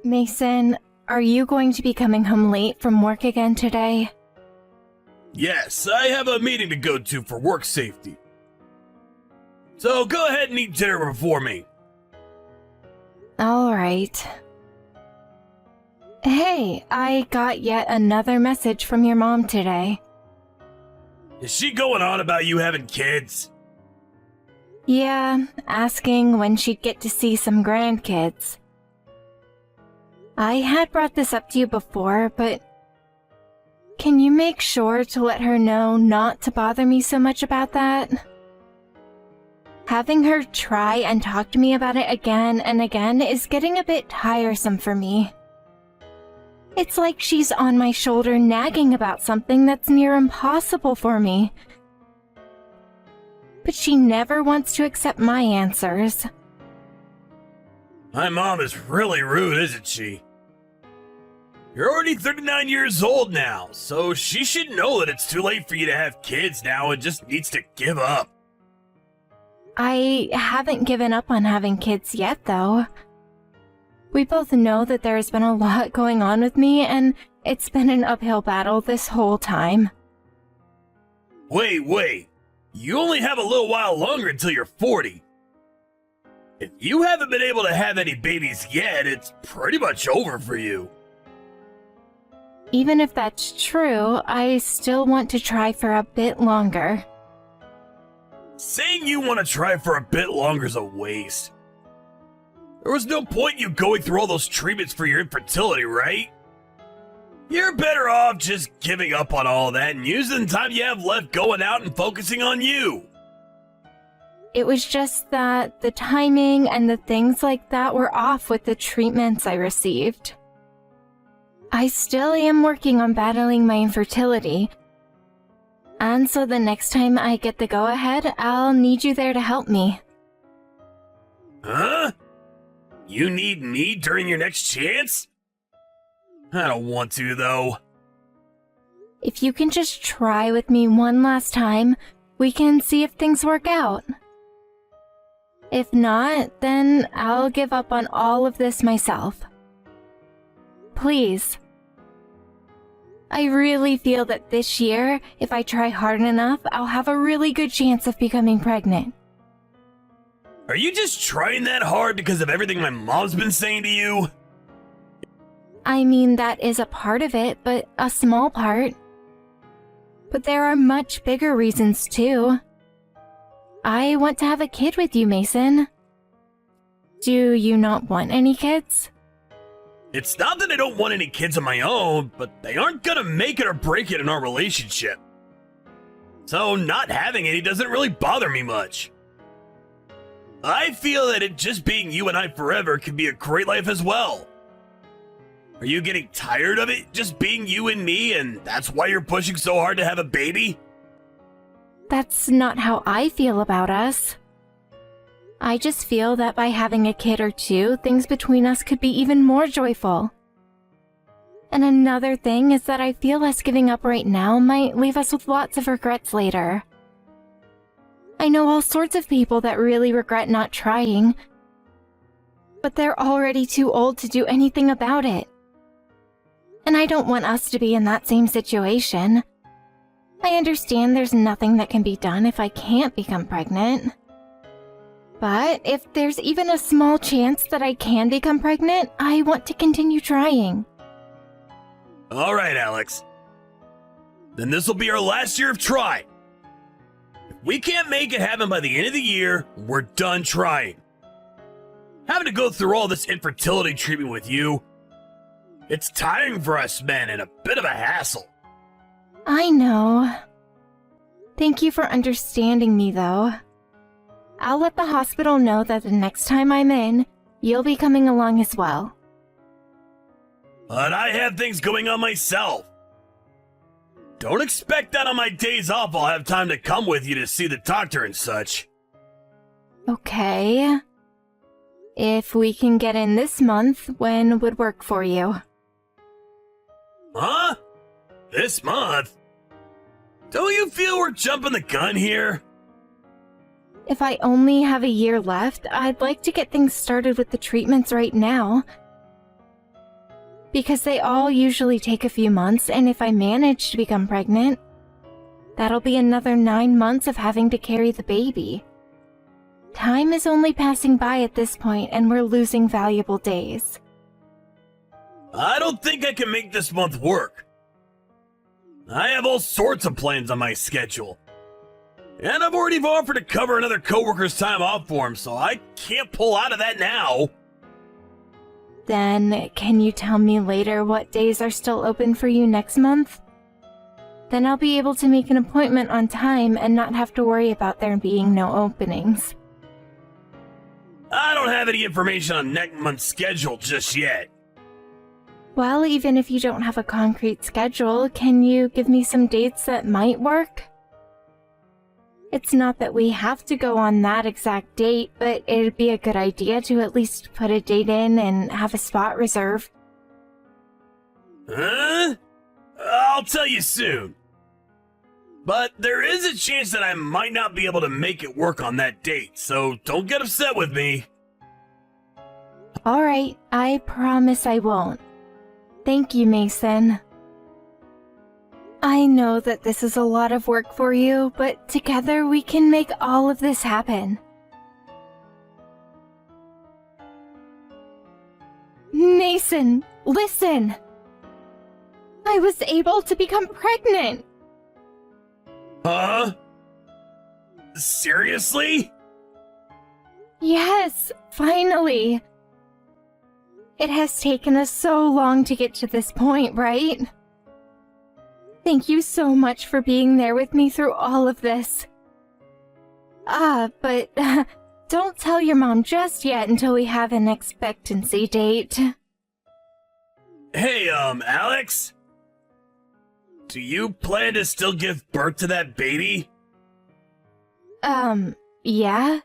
Mason, are you going to be coming home late from work again today? Yes, I have a meeting to go to for work safety. So go ahead and eat dinner before me. Alright. Hey, I got yet another message from your mom today. Is she going on about you having kids? Yeah, asking when she'd get to see some grandkids. I had brought this up to you before, but can you make sure to let her know not to bother me so much about that? Having her try and talk to me about it again and again is getting a bit tiresome for me. It's like she's on my shoulder nagging about something that's near impossible for me. But she never wants to accept my answers. My mom is really rude, isn't she? You're already 39 years old now, so she should know that it's too late for you to have kids now and just needs to give up. I haven't given up on having kids yet, though. We both know that there's been a lot going on with me, and it's been an uphill battle this whole time. Wait. You only have a little while longer until you're 40. If you haven't been able to have any babies yet, it's pretty much over for you. Even if that's true, I still want to try for a bit longer. Saying you want to try for a bit longer is a waste. There was no point you going through all those treatments for your infertility, right? You're better off just giving up on all that and using the time you have left going out and focusing on you. It was just that the timing and the things like that were off with the treatments I received. I still am working on battling my infertility, and so the next time I get the go-ahead, I'll need you there to help me. Huh? You need me during your next chance? I don't want to, though. If you can just try with me one last time, we can see if things work out. If not, then I'll give up on all of this myself. Please. I really feel that this year, if I try hard enough, I'll have a really good chance of becoming pregnant. Are you just trying that hard because of everything my mom's been saying to you? I mean, that is a part of it, but a small part. But there are much bigger reasons, too. I want to have a kid with you, Mason. Do you not want any kids? It's not that I don't want any kids of my own, but they aren't gonna make it or break it in our relationship. So not having any doesn't really bother me much. I feel that it just being you and I forever could be a great life as well. Are you getting tired of it just being you and me, and that's why you're pushing so hard to have a baby? That's not how I feel about us. I just feel that by having a kid or two, things between us could be even more joyful. And another thing is that I feel us giving up right now might leave us with lots of regrets later. I know all sorts of people that really regret not trying, but they're already too old to do anything about it. And I don't want us to be in that same situation. I understand there's nothing that can be done if I can't become pregnant. But if there's even a small chance that I can become pregnant, I want to continue trying. All right, Alex. Then this will be our last year of trying. If we can't make it happen by the end of the year, we're done trying. Having to go through all this infertility treatment with you, it's tiring for us men and a bit of a hassle. I know. Thank you for understanding me, though. I'll let the hospital know that the next time I'm in, you'll be coming along as well. But I have things going on myself. Don't expect that on my days off I'll have time to come with you to see the doctor and such. Okay. If we can get in this month, when would work for you? Huh? This month? Don't you feel we're jumping the gun here? If I only have a year left, I'd like to get things started with the treatments right now. because they all usually take a few months, and if I manage to become pregnant, that'll be another 9 months of having to carry the baby. Time is only passing by at this point, and we're losing valuable days. I don't think I can make this month work. I have all sorts of plans on my schedule. And I've already offered to cover another coworker's time off for him, so I can't pull out of that now. Then, can you tell me later what days are still open for you next month? Then I'll be able to make an appointment on time and not have to worry about there being no openings. I don't have any information on next month's schedule just yet. Well, even if you don't have a concrete schedule, can you give me some dates that might work? It's not that we have to go on that exact date, but it'd be a good idea to at least put a date in and have a spot reserved. Huh? I'll tell you soon. But there is a chance that I might not be able to make it work on that date, so don't get upset with me. Alright, I promise I won't. Thank you, Mason. I know that this is a lot of work for you, but together we can make all of this happen. Mason, listen! I was able to become pregnant! Huh? Seriously? Yes, finally! It has taken us so long to get to this point, right? Thank you so much for being there with me through all of this. But don't tell your mom just yet until we have an expectancy date. Hey, Alex? Do you plan to still give birth to that baby? Yeah?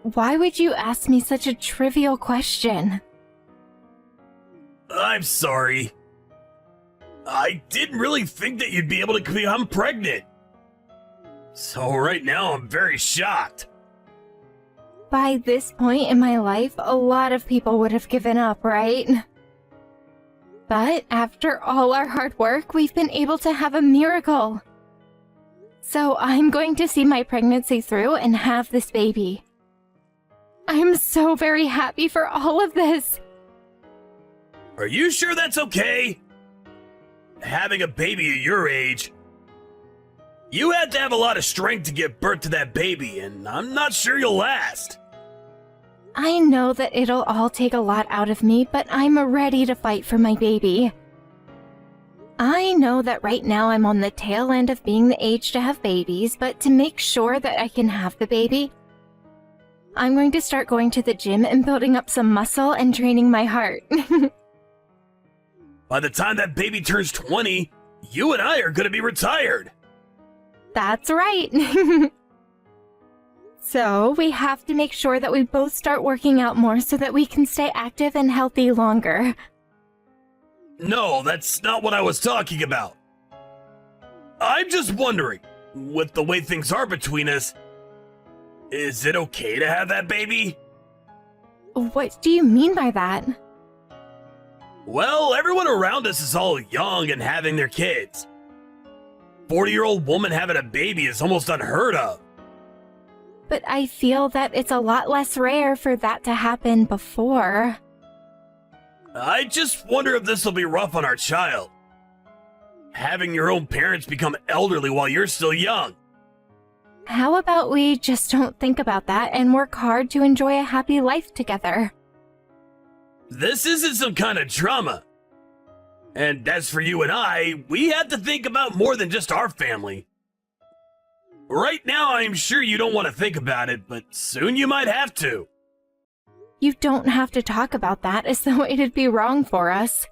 Why would you ask me such a trivial question? I'm sorry. I didn't really think that you'd be able to become pregnant. So right now I'm very shocked. By this point in my life, a lot of people would have given up, right? But after all our hard work, we've been able to have a miracle. So I'm going to see my pregnancy through and have this baby. I'm so very happy for all of this. Are you sure that's okay? Having a baby at your age, you had to have a lot of strength to give birth to that baby, and I'm not sure you'll last. I know that it'll all take a lot out of me, but I'm ready to fight for my baby. I know that right now I'm on the tail end of being the age to have babies, but to make sure that I can have the baby, I'm going to start going to the gym and building up some muscle and training my heart. By the time that baby turns 20, you and I are going to be retired. That's right. So we have to make sure that we both start working out more so that we can stay active and healthy longer. No, that's not what I was talking about. I'm just wondering, with the way things are between us, is it okay to have that baby? What do you mean by that? Well, everyone around us is all young and having their kids. 40-year-old woman having a baby is almost unheard of. But I feel that it's a lot less rare for that to happen before. I just wonder if this will be rough on our child. Having your own parents become elderly while you're still young. How about we just don't think about that and work hard to enjoy a happy life together? This isn't some kind of drama. And as for you and I, we have to think about more than just our family. Right now, I'm sure you don't want to think about it, but soon you might have to. You don't have to talk about that as though it'd be wrong for us.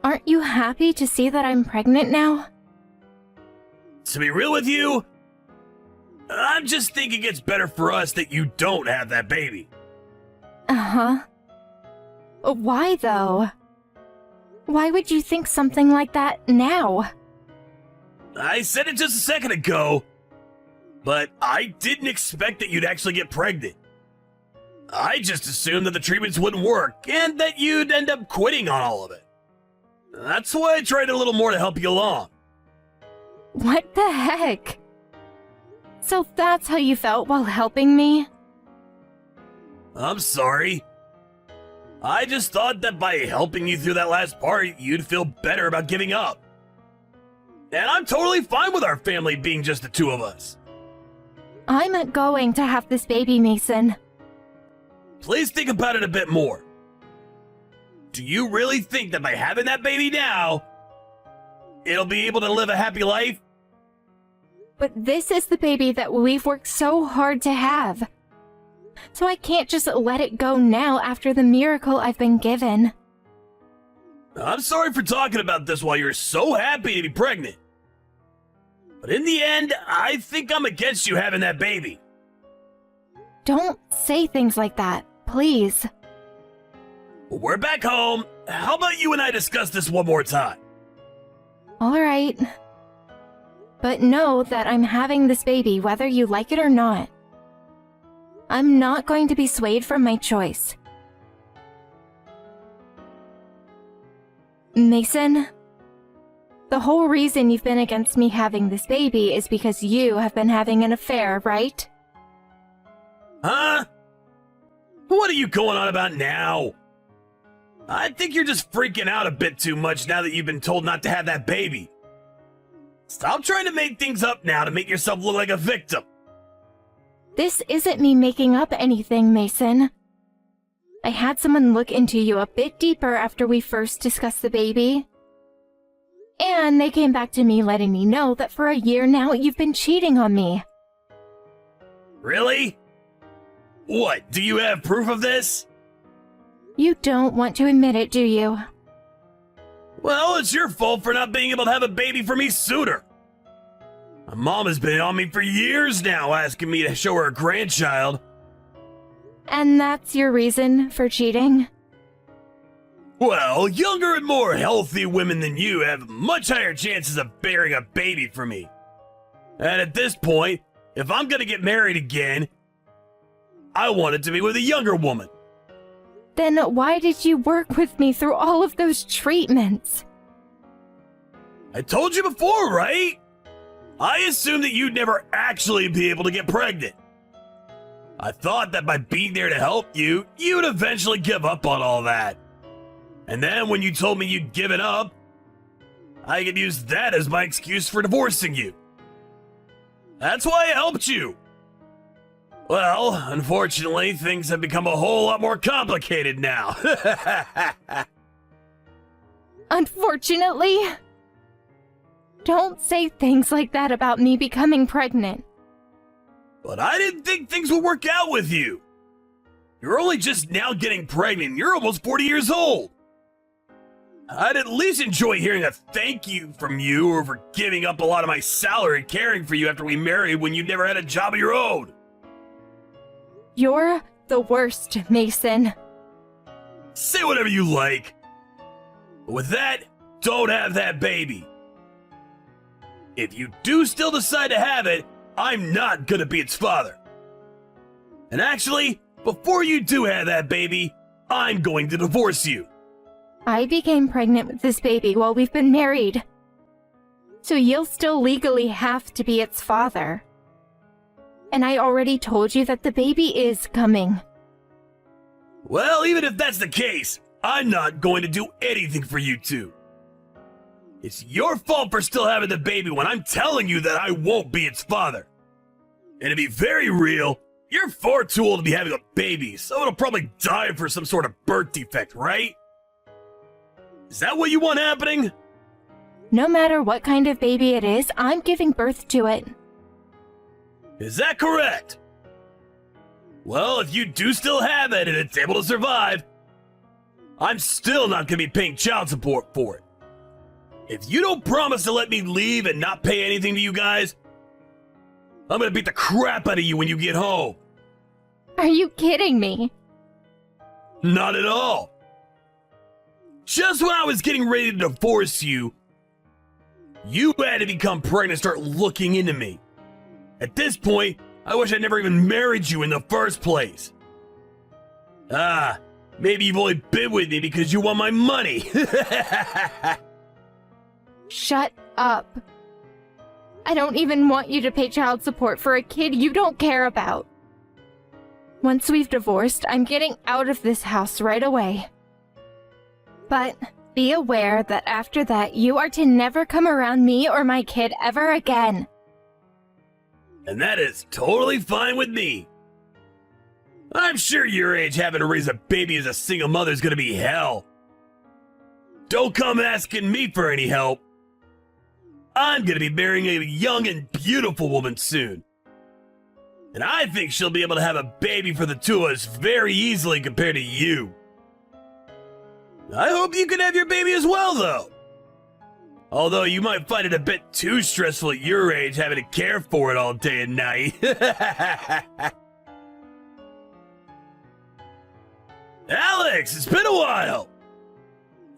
Aren't you happy to see that I'm pregnant now? To be real with you, I'm just thinking it's better for us that you don't have that baby. Uh-huh. Why, though? Why would you think something like that now? I said it just a second ago, but I didn't expect that you'd actually get pregnant. I just assumed that the treatments wouldn't work and that you'd end up quitting on all of it. That's why I tried a little more to help you along. What the heck? So that's how you felt while helping me? I'm sorry. I just thought that by helping you through that last part, you'd feel better about giving up. And I'm totally fine with our family being just the two of us. I'm going to have this baby, Mason. Please think about it a bit more. Do you really think that by having that baby now, it'll be able to live a happy life? But this is the baby that we've worked so hard to have. So I can't just let it go now after the miracle I've been given. I'm sorry for talking about this while you're so happy to be pregnant. But in the end, I think I'm against you having that baby. Don't say things like that, please. We're back home. How about you and I discuss this one more time? All right. But know that I'm having this baby whether you like it or not. I'm not going to be swayed from my choice. Mason, the whole reason you've been against me having this baby is because you have been having an affair, right? Huh? What are you going on about now? I think you're just freaking out a bit too much now that you've been told not to have that baby. Stop trying to make things up now to make yourself look like a victim. This isn't me making up anything, Mason. I had someone look into you a bit deeper after we first discussed the baby. And they came back to me letting me know that for a year now you've been cheating on me. Really? What, do you have proof of this? You don't want to admit it, do you? Well, it's your fault for not being able to have a baby for me sooner. My mom has been on me for years now, asking me to show her a grandchild. And that's your reason for cheating? Well, younger and more healthy women than you have much higher chances of bearing a baby for me. And at this point, if I'm gonna get married again, I want it to be with a younger woman. Then why did you work with me through all of those treatments? I told you before, right? I assumed that you'd never actually be able to get pregnant. I thought that by being there to help you, you'd eventually give up on all that. And then when you told me you'd given up, I could use that as my excuse for divorcing you. That's why I helped you. Well, unfortunately, things have become a whole lot more complicated now. Unfortunately? Don't say things like that about me becoming pregnant. But I didn't think things would work out with you. You're only just now getting pregnant. You're almost 40 years old. I'd at least enjoy hearing a thank you from you or for giving up a lot of my salary caring for you after we married when you never had a job of your own. You're the worst, Mason. Say whatever you like. But with that, don't have that baby. If you do still decide to have it, I'm not gonna be its father. And actually, before you do have that baby, I'm going to divorce you. I became pregnant with this baby while we've been married. So you'll still legally have to be its father. And I already told you that the baby is coming. Well, even if that's the case, I'm not going to do anything for you two. It's your fault for still having the baby when I'm telling you that I won't be its father. And to be very real, you're far too old to be having a baby, so it'll probably die for some sort of birth defect, right? Is that what you want happening? No matter what kind of baby it is, I'm giving birth to it. Is that correct? Well, if you do still have it and it's able to survive, I'm still not going to be paying child support for it. If you don't promise to let me leave and not pay anything to you guys, I'm going to beat the crap out of you when you get home. Are you kidding me? Not at all. Just when I was getting ready to divorce you, you had to become pregnant and start looking into me. At this point, I wish I never even married you in the first place. Ah, maybe you've only been with me because you want my money. Shut up. I don't even want you to pay child support for a kid you don't care about. Once we've divorced, I'm getting out of this house right away. But be aware that after that, you are to never come around me or my kid ever again. And that is totally fine with me. I'm sure your age having to raise a baby as a single mother is gonna be hell. Don't come asking me for any help. I'm gonna be marrying a young and beautiful woman soon. And I think she'll be able to have a baby for the two of us very easily compared to you. I hope you can have your baby as well, though. Although you might find it a bit too stressful at your age having to care for it all day and night. Alex, it's been a while.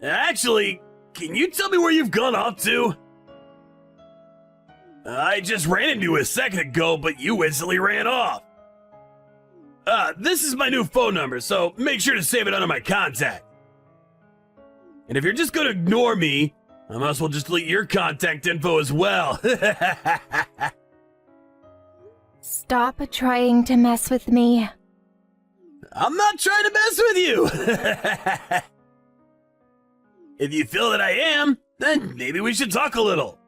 Actually, can you tell me where you've gone off to? I just ran into you a second ago, but you instantly ran off. This is my new phone number, so make sure to save it under my contact. And if you're just gonna ignore me, I might as well just delete your contact info as well. Stop trying to mess with me. I'm not trying to mess with you. If you feel that I am, then maybe we should talk a little.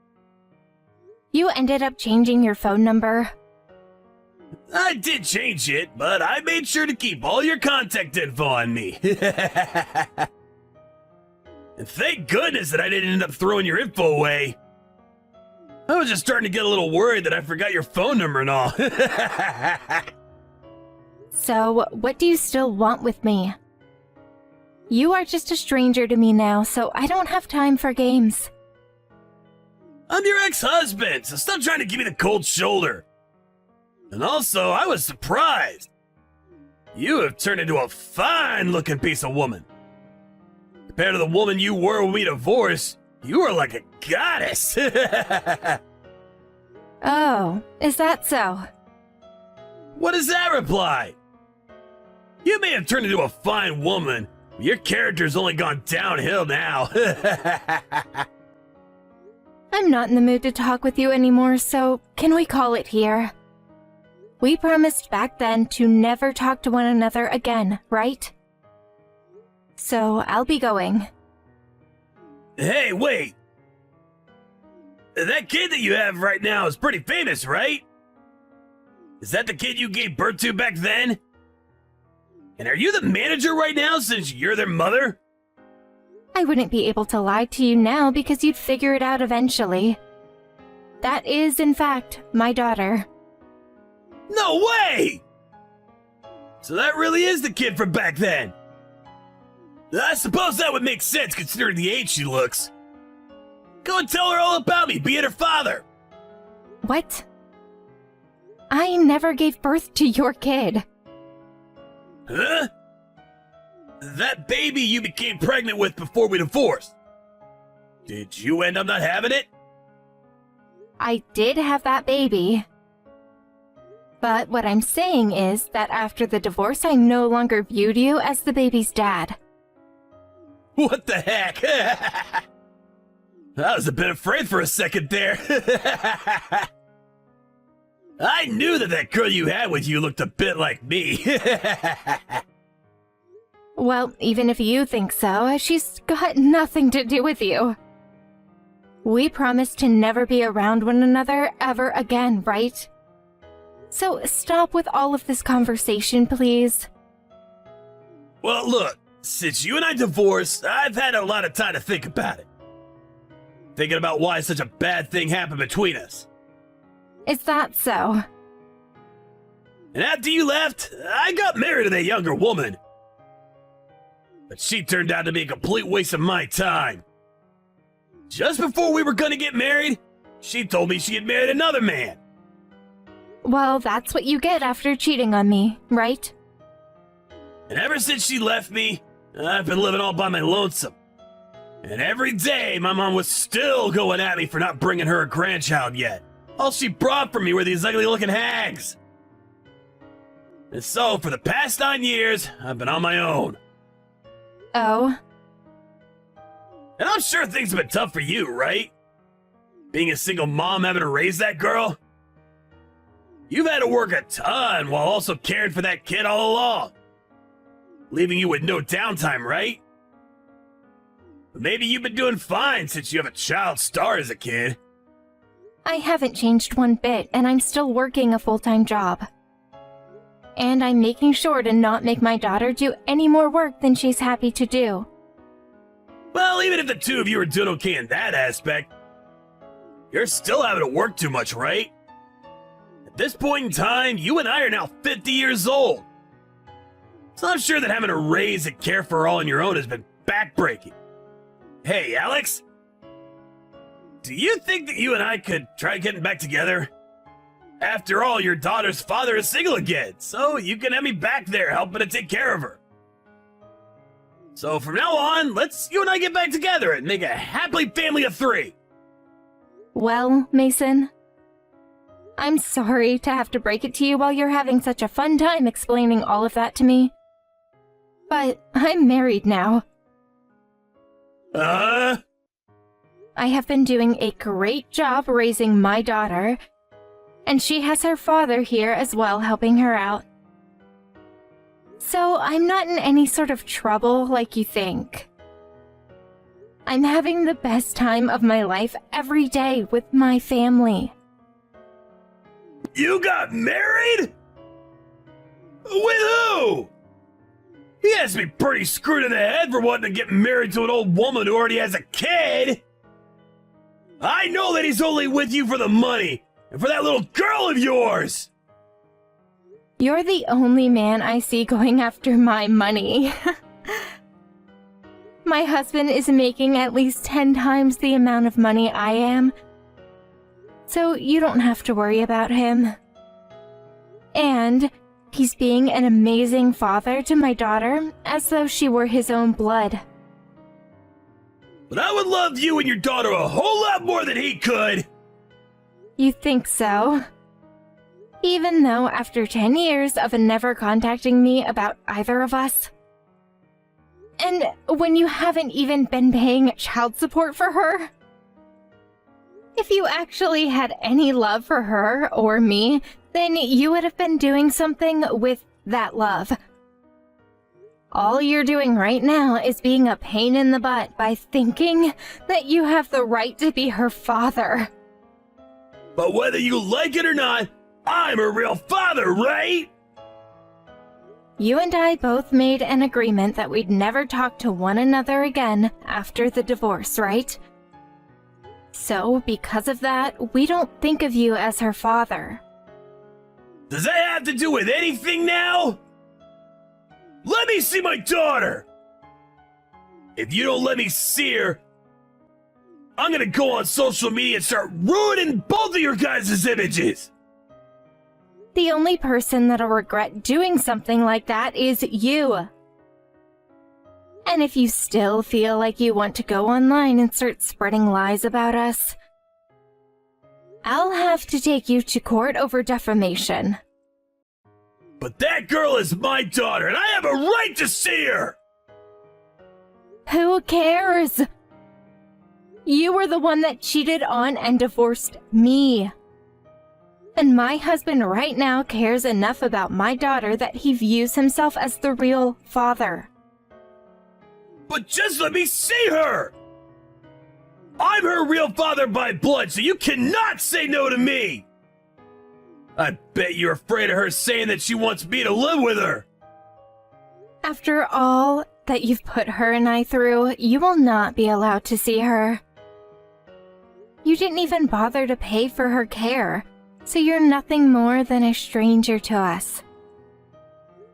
You ended up changing your phone number. I did change it, but I made sure to keep all your contact info on me. And thank goodness that I didn't end up throwing your info away. I was just starting to get a little worried that I forgot your phone number and all. So, what do you still want with me? You are just a stranger to me now, so I don't have time for games. I'm your ex-husband, so stop trying to give me the cold shoulder. And also, I was surprised. You have turned into a fine-looking piece of woman. Compared to the woman you were when we divorced, you are like a goddess. Oh, is that so? What does that reply? You may have turned into a fine woman, but your character's only gone downhill now. I'm not in the mood to talk with you anymore, so can we call it here? We promised back then to never talk to one another again, right? So I'll be going. Hey, wait. That kid that you have right now is pretty famous, right? Is that the kid you gave birth to back then? And are you the manager right now since you're their mother? I wouldn't be able to lie to you now because you'd figure it out eventually. That is, in fact, my daughter. No way! So that really is the kid from back then. I suppose that would make sense considering the age she looks. Go and tell her all about me, being her father. What? I never gave birth to your kid. Huh? That baby you became pregnant with before we divorced. Did you end up not having it? I did have that baby. But what I'm saying is that after the divorce, I no longer viewed you as the baby's dad. What the heck? I was a bit afraid for a second there. I knew that girl you had with you looked a bit like me. Well, even if you think so, she's got nothing to do with you. We promised to never be around one another ever again, right? So stop with all of this conversation, please. Well, look, since you and I divorced, I've had a lot of time to think about it. Thinking about why such a bad thing happened between us. Is that so? And after you left, I got married to that younger woman. But she turned out to be a complete waste of my time. Just before we were gonna get married, she told me she had married another man. Well, that's what you get after cheating on me, right? And ever since she left me, I've been living all by my lonesome. And every day, my mom was still going at me for not bringing her a grandchild yet. All she brought for me were these ugly-looking hags. And so, for the past 9 years, I've been on my own. Oh, And I'm sure things have been tough for you, right? Being a single mom having to raise that girl? You've had to work a ton while also caring for that kid all along. Leaving you with no downtime, right? But maybe you've been doing fine since you have a child star as a kid. I haven't changed one bit, and I'm still working a full-time job. And I'm making sure to not make my daughter do any more work than she's happy to do. Well, even if the two of you are doing okay in that aspect, you're still having to work too much, right? At this point in time, you and I are now 50 years old. So I'm sure that having to raise and care for her all on your own has been backbreaking. Hey, Alex? Do you think that you and I could try getting back together? After all, your daughter's father is single again, so you can have me back there helping to take care of her. So from now on, let's you and I get back together and make a happy family of 3. Well, Mason, I'm sorry to have to break it to you while you're having such a fun time explaining all of that to me. But I'm married now. I have been doing a great job raising my daughter, and she has her father here as well helping her out. So I'm not in any sort of trouble like you think. I'm having the best time of my life every day with my family. You got married? With who? He has to be pretty screwed in the head for wanting to get married to an old woman who already has a kid. I know that he's only with you for the money and for that little girl of yours. You're the only man I see going after my money. My husband is making at least 10 times the amount of money I am, so you don't have to worry about him. And he's being an amazing father to my daughter, as though she were his own blood. But I would love you and your daughter a whole lot more than he could. You think so? Even though after 10 years of never contacting me about either of us? And when you haven't even been paying child support for her? If you actually had any love for her or me, then you would have been doing something with that love. All you're doing right now is being a pain in the butt by thinking that you have the right to be her father. But whether you like it or not, I'm her real father, right? You and I both made an agreement that we'd never talk to one another again after the divorce, right? So, because of that, we don't think of you as her father. Does that have to do with anything now? Let me see my daughter! If you don't let me see her, I'm gonna go on social media and start ruining both of your guys' images! The only person that'll regret doing something like that is you. And if you still feel like you want to go online and start spreading lies about us, I'll have to take you to court over defamation. But that girl is my daughter, and I have a right to see her! Who cares? You were the one that cheated on and divorced me. And my husband right now cares enough about my daughter that he views himself as the real father. But just let me see her! I'm her real father by blood, so you cannot say no to me! I bet you're afraid of her saying that she wants me to live with her! After all that you've put her and I through, you will not be allowed to see her. You didn't even bother to pay for her care, so you're nothing more than a stranger to us.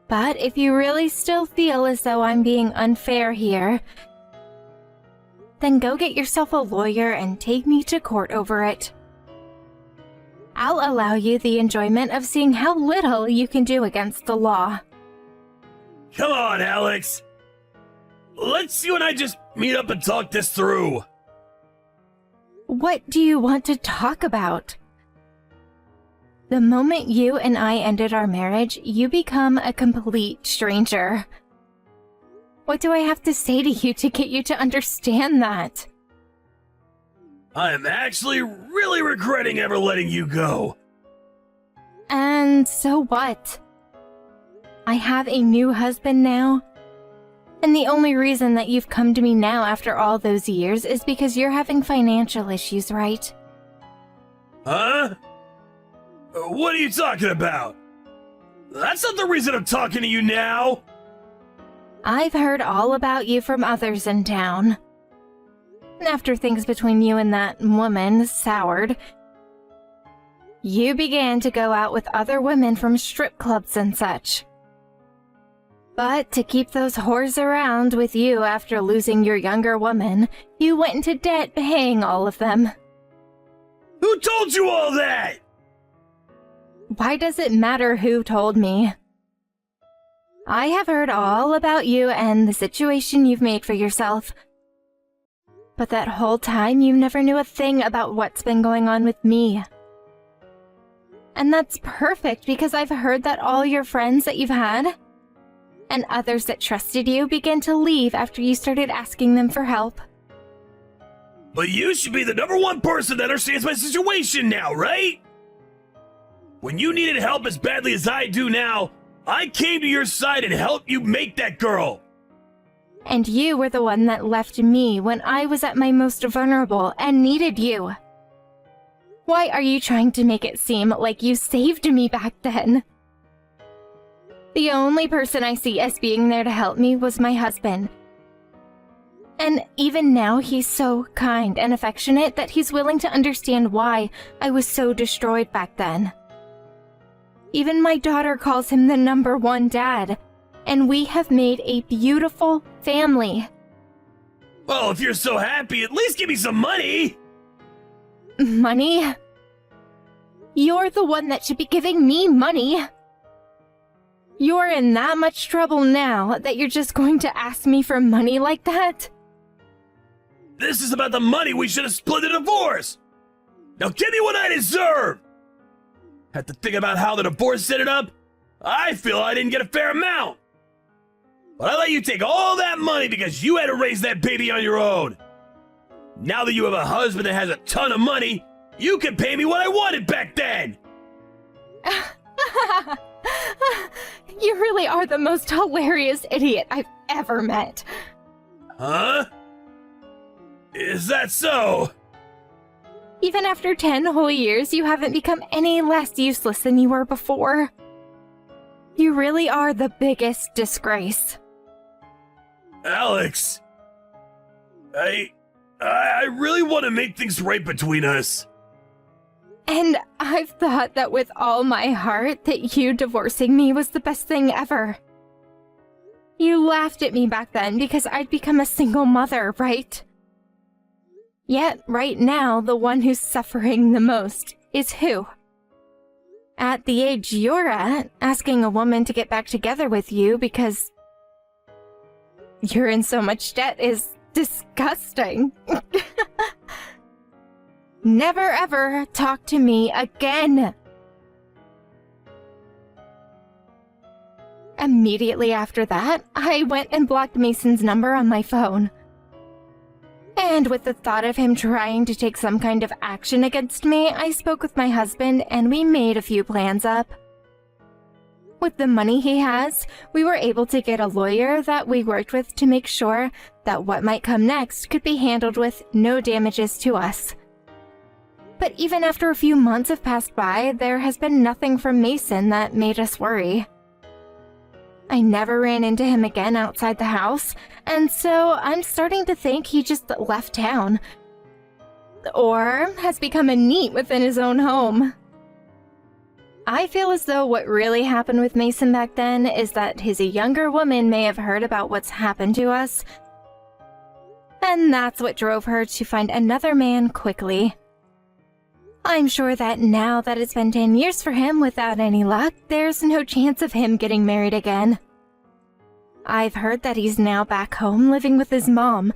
But if you really still feel as though I'm being unfair here, then go get yourself a lawyer and take me to court over it. I'll allow you the enjoyment of seeing how little you can do against the law. Come on, Alex! Let's you and I just meet up and talk this through. What do you want to talk about? The moment you and I ended our marriage, you become a complete stranger. What do I have to say to you to get you to understand that? I am actually really regretting ever letting you go. And so what? I have a new husband now. And the only reason that you've come to me now after all those years is because you're having financial issues, right? Huh? What are you talking about? That's not the reason I'm talking to you now. I've heard all about you from others in town. After things between you and that woman soured, you began to go out with other women from strip clubs and such. But to keep those whores around with you after losing your younger woman, you went into debt paying all of them. Who told you all that? Why does it matter who told me? I have heard all about you and the situation you've made for yourself. But that whole time you never knew a thing about what's been going on with me. And that's perfect because I've heard that all your friends that you've had and others that trusted you began to leave after you started asking them for help. But you should be the number one person that understands my situation now, right? When you needed help as badly as I do now, I came to your side and helped you make that girl. And you were the one that left me when I was at my most vulnerable and needed you. Why are you trying to make it seem like you saved me back then? The only person I see as being there to help me was my husband. And even now, he's so kind and affectionate that he's willing to understand why I was so destroyed back then. Even my daughter calls him the #1 dad, and we have made a beautiful family. Well, if you're so happy, at least give me some money. Money? You're the one that should be giving me money. You're in that much trouble now that you're just going to ask me for money like that? This is about the money we should have split the divorce. Now give me what I deserve. Have to think about how the divorce set it up? I feel I didn't get a fair amount. But I let you take all that money because you had to raise that baby on your own. Now that you have a husband that has a ton of money, you can pay me what I wanted back then. You really are the most hilarious idiot I've ever met. Huh? Is that so? Even after 10 whole years, you haven't become any less useless than you were before. You really are the biggest disgrace. Alex, I really want to make things right between us. And I've thought that with all my heart that you divorcing me was the best thing ever. You laughed at me back then because I'd become a single mother, right? Yet, right now, the one who's suffering the most is who? At the age you're at, asking a woman to get back together with you because you're in so much debt is disgusting. Never ever talk to me again. Immediately after that, I went and blocked Mason's number on my phone. And with the thought of him trying to take some kind of action against me, I spoke with my husband and we made a few plans up. With the money he has, we were able to get a lawyer that we worked with to make sure that what might come next could be handled with no damages to us. But even after a few months have passed by, there has been nothing from Mason that made us worry. I never ran into him again outside the house, and so I'm starting to think he just left town. Or has become a NEET within his own home. I feel as though what really happened with Mason back then is that his younger woman may have heard about what's happened to us, and that's what drove her to find another man quickly. I'm sure that now that it's been 10 years for him without any luck, there's no chance of him getting married again. I've heard that he's now back home living with his mom.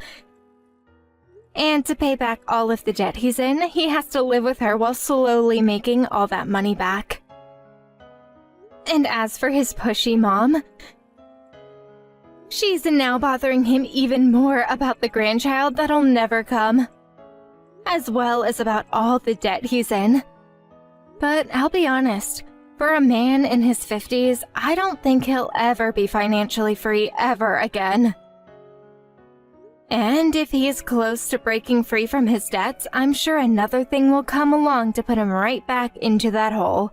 And to pay back all of the debt he's in, he has to live with her while slowly making all that money back. And as for his pushy mom, she's now bothering him even more about the grandchild that'll never come, as well as about all the debt he's in. But I'll be honest, for a man in his 50s, I don't think he'll ever be financially free ever again. And if he is close to breaking free from his debts, I'm sure another thing will come along to put him right back into that hole.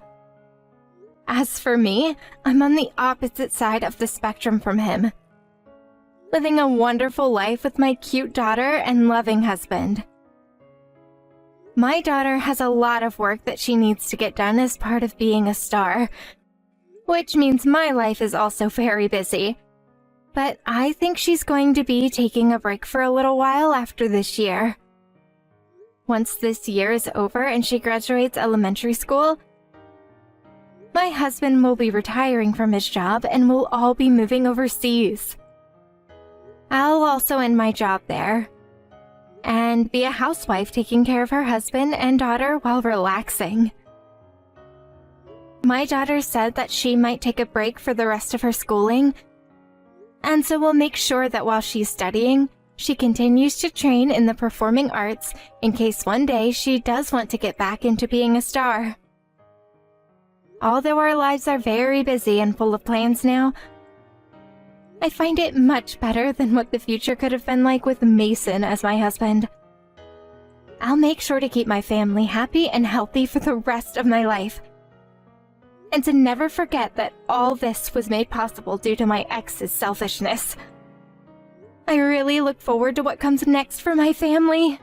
As for me, I'm on the opposite side of the spectrum from him, living a wonderful life with my cute daughter and loving husband. My daughter has a lot of work that she needs to get done as part of being a star, which means my life is also very busy. But I think she's going to be taking a break for a little while after this year. Once this year is over and she graduates elementary school, my husband will be retiring from his job and we'll all be moving overseas. I'll also end my job there and be a housewife taking care of her husband and daughter while relaxing. My daughter said that she might take a break for the rest of her schooling, and so we'll make sure that while she's studying, she continues to train in the performing arts in case one day she does want to get back into being a star. Although our lives are very busy and full of plans now, I find it much better than what the future could have been like with Mason as my husband. I'll make sure to keep my family happy and healthy for the rest of my life, and to never forget that all this was made possible due to my ex's selfishness. I really look forward to what comes next for my family.